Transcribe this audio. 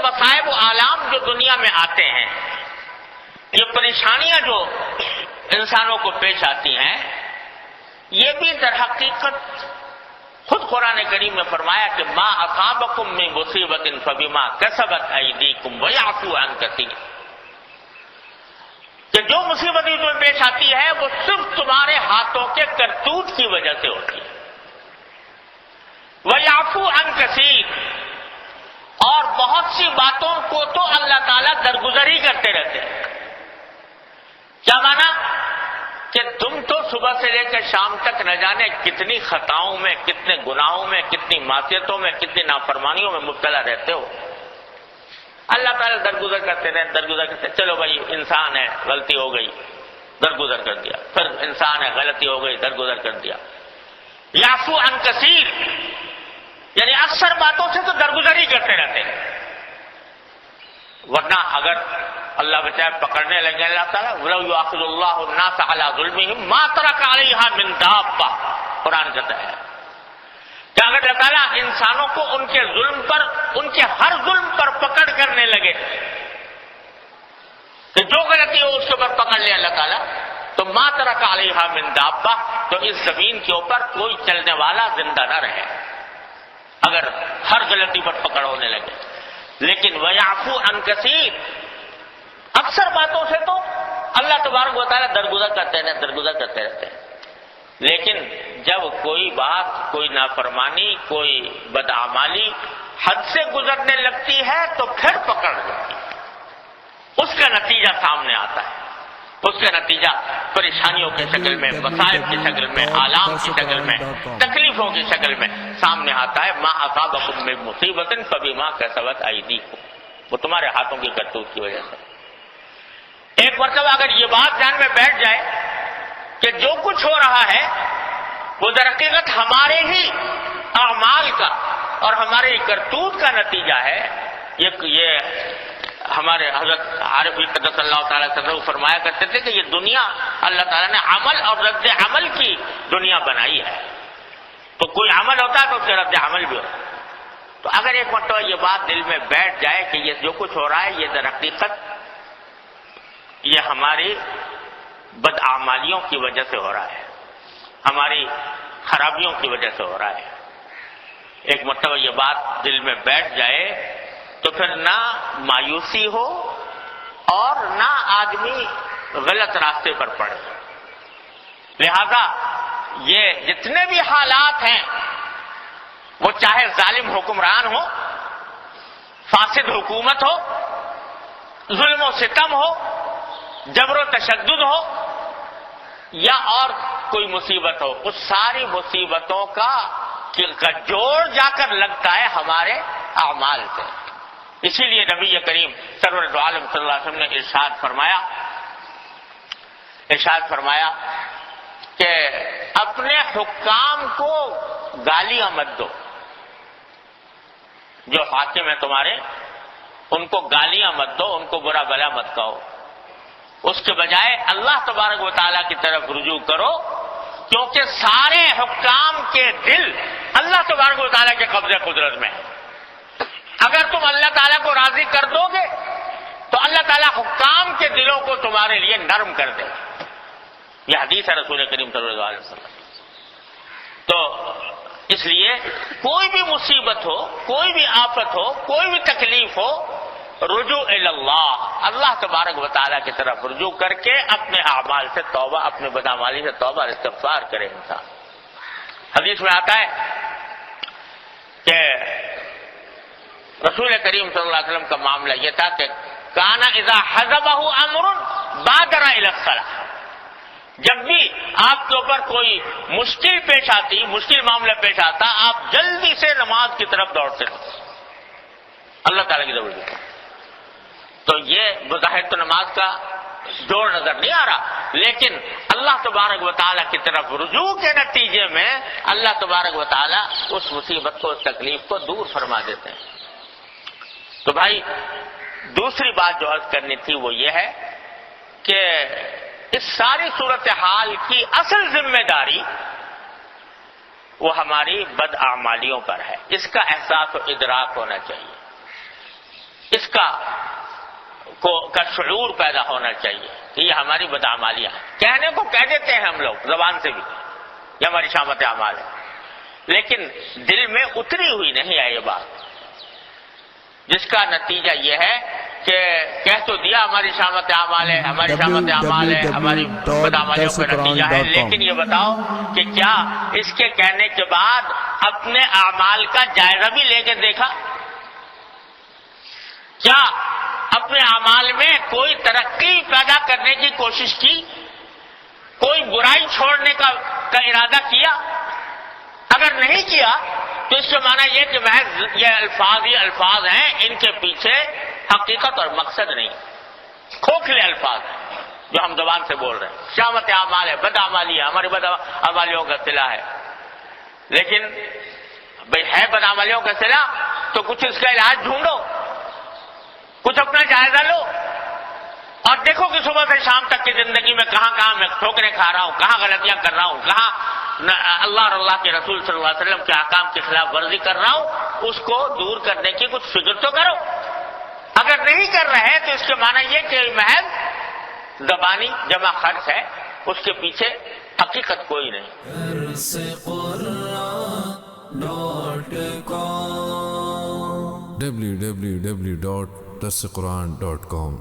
مصائب و آلام جو دنیا میں آتے ہیں، یہ پریشانیاں جو انسانوں کو پیش آتی ہیں، یہ بھی در حقیقت خود قرآن کریم میں فرمایا کہ ما اصابکم من مصیبت فبما کسبت ایدیکم ویعفو عن کثیر، کہ جو مصیبتیں تمہیں پیش آتی ہے وہ صرف تمہارے ہاتھوں کے کرتوت کی وجہ سے ہوتی ہے۔ وَيَعْفُو عَنْ كَثِيرٍ، اور بہت سی باتوں کو تو اللہ تعالیٰ درگزر ہی کرتے رہتے ہیں۔ کیا مانا؟ کہ تم تو صبح سے لے کر شام تک نہ جانے کتنی خطاؤں میں، کتنے گناہوں میں، کتنی معصیتوں میں، کتنی نافرمانیوں میں مبتلا رہتے ہو، اللہ تعالیٰ درگزر کرتے رہے، درگزر کرتے، چلو بھائی انسان ہے غلطی ہو گئی، درگزر کر دیا، پھر انسان ہے غلطی ہو گئی، درگزر کر دیا۔ یعفو عن کثیر، یعنی اکثر باتوں سے تو درگزر ہی کرتے رہتے ہیں، ورنہ اگر اللہ بچائے پکڑنے لگے اللہ تعالیٰ، وَلَوْ يُؤَاخِذُ اللَّهُ النَّاسَ عَلَىٰ ظُلْمِهِمْ مَا تَرَكَ عَلَيْهَا مِن دَابَّةٍ، قرآن کہتا ہے کہ اگر اللہ تعالیٰ انسانوں کو ان کے ظلم پر، ان کے ہر ظلم پر پکڑ کرنے لگے کہ جو غلطی ہو اس کے اوپر پکڑ لے اللہ تعالیٰ، تو مَا تَرَكَ عَلَيْهَا مِن دَابَّةٍ، تو اس زمین کے اوپر کوئی چلنے والا زندہ نہ رہے اگر ہر غلطی پر پکڑ ہونے لگے۔ لیکن وَيَعْفُو عَنْ كَثِيرٍ، اکثر باتوں سے تو اللہ تبارک و تعالیٰ درگزر کرتے رہتے، درگزر کرتے رہتے ہیں، لیکن جب کوئی بات، کوئی نافرمانی، کوئی بدعمالی حد سے گزرنے لگتی ہے تو پھر پکڑ جاتی ہے، اس کا نتیجہ سامنے آتا ہے، اس کا نتیجہ پریشانیوں کی شکل میں، مصائب کی شکل میں، آلام کی شکل میں، تکلیفوں کی شکل میں سامنے آتا ہے۔ ما اصابکم من مصیبت فبما کسبت ایدیکم، وہ تمہارے ہاتھوں کی کرتوت کی وجہ سے۔ ایک مرتبہ اگر یہ بات ذہن میں بیٹھ جائے کہ جو کچھ ہو رہا ہے وہ در حقیقت ہمارے ہی اعمال کا اور ہمارے کرتوت کا نتیجہ ہے، یہ ہمارے حضرت عارف قدس اللہ تعالیٰ عنہ فرمایا کرتے تھے کہ یہ دنیا اللہ تعالیٰ نے عمل اور رد عمل کی دنیا بنائی ہے، تو کوئی عمل ہوتا ہے تو اس کے رد عمل بھی ہوتا ہے۔ تو اگر ایک مرتبہ یہ بات دل میں بیٹھ جائے کہ یہ جو کچھ ہو رہا ہے یہ در حقیقت یہ ہماری بدعمالیوں کی وجہ سے ہو رہا ہے، ہماری خرابیوں کی وجہ سے ہو رہا ہے، ایک مرتبہ یہ بات دل میں بیٹھ جائے تو پھر نہ مایوسی ہو اور نہ آدمی غلط راستے پر پڑے۔ لہذا یہ جتنے بھی حالات ہیں، وہ چاہے ظالم حکمران ہو، فاسد حکومت ہو، ظلم و ستم ہو، جبر و تشدد ہو، یا اور کوئی مصیبت ہو، اس ساری مصیبتوں کا جوڑ جا کر لگتا ہے ہمارے اعمال سے۔ اسی لیے نبی کریم سرور دو عالم صلی اللہ علیہ وسلم نے ارشاد فرمایا کہ اپنے حکام کو گالیاں مت دو، جو حاکم ہیں تمہارے ان کو گالیاں مت دو، ان کو برا بلا مت کہو، اس کے بجائے اللہ تبارک و تعالیٰ کی طرف رجوع کرو، کیونکہ سارے حکام کے دل اللہ تبارک و تعالیٰ کے قبضے قدرت میں ہے۔ اگر تم اللہ تعالیٰ کو راضی کر دو گے تو اللہ تعالیٰ حکام کے دلوں کو تمہارے لیے نرم کر دے گا، یہ حدیث ہے رسول کریم صلی اللہ علیہ وسلم۔ تو اس لیے کوئی بھی مصیبت ہو، کوئی بھی آفت ہو، کوئی بھی تکلیف ہو، رجوع اللہ، اللہ تبارک و تعالیٰ کی طرف رجوع کر کے اپنے اعمال سے توبہ، اپنے بدعمالی سے توبہ استغفار کرے انسان۔ حدیث میں آتا ہے کہ رسول کریم صلی اللہ علیہ وسلم کا معاملہ یہ تھا کہ کانا اذا حزبہ امر بادر الی الصلاۃ، جب بھی آپ کے اوپر کوئی مشکل پیش آتی، مشکل معاملہ پیش آتا، آپ جلدی سے نماز کی طرف دوڑتے تھے، اللہ تعالیٰ کی ضرورت۔ تو یہ بظاہر تو نماز کا جوڑ نظر نہیں آ رہا، لیکن اللہ تبارک و تعالیٰ کی طرف رجوع کے نتیجے میں اللہ تبارک و تعالیٰ اس مصیبت کو، اس تکلیف کو دور فرما دیتے ہیں۔ تو بھائی دوسری بات جو عرض کرنی تھی وہ یہ ہے کہ اس ساری صورتحال کی اصل ذمہ داری وہ ہماری بدعمالیوں پر ہے، اس کا احساس و ادراک ہونا چاہیے۔ کا شعور پیدا ہونا چاہیے کہ یہ ہماری بدعمالیاں ہیں. کہنے کو کہہ دیتے ہیں ہم لوگ زبان سے بھی یہ ہماری شامت اعمال ہے، لیکن دل میں اتری ہوئی نہیں ہے یہ بات، جس کا نتیجہ یہ ہے کہ کہہ تو دیا ہماری شامت اعمال ہے، ہماری شامت اعمال ہے، ہماری بدعمالیوں کا نتیجہ ہے، لیکن یہ بتاؤ کہ کیا اس کے کہنے کے بعد اپنے اعمال کا جائزہ بھی لے کے دیکھا؟ کیا اپنے اعمال میں کوئی ترقی پیدا کرنے کی کوشش کی؟ کوئی برائی چھوڑنے کا ارادہ کیا؟ اگر نہیں کیا تو اس کا معنی یہ کہ محض یہ الفاظ ہیں، ان کے پیچھے حقیقت اور مقصد نہیں، کھوکھلے الفاظ ہیں جو ہم زبان سے بول رہے ہیں. شامت اعمال ہے، بدعمالی ہے، ہماری بدعمالیوں کا صلہ ہے، لیکن بھئی ہے بدعمالیوں کا صلہ تو کچھ اس کا علاج ڈھونڈو، کچھ اپنا جائزہ لو اور دیکھو کہ صبح سے شام تک کی زندگی میں کہاں کہاں میں ٹھوکریں کھا رہا ہوں، کہاں غلطیاں کر رہا ہوں، کہاں اللہ اور اللہ کے رسول صلی اللہ علیہ وسلم کے احکام کی خلاف ورزی کر رہا ہوں، اس کو دور کرنے کی کچھ فکر تو کرو. اگر نہیں کر رہے تو اس کے معنی یہ کہ محض زبانی جمع خرچ ہے، اس کے پیچھے حقیقت کوئی نہیں. www.darsequran.com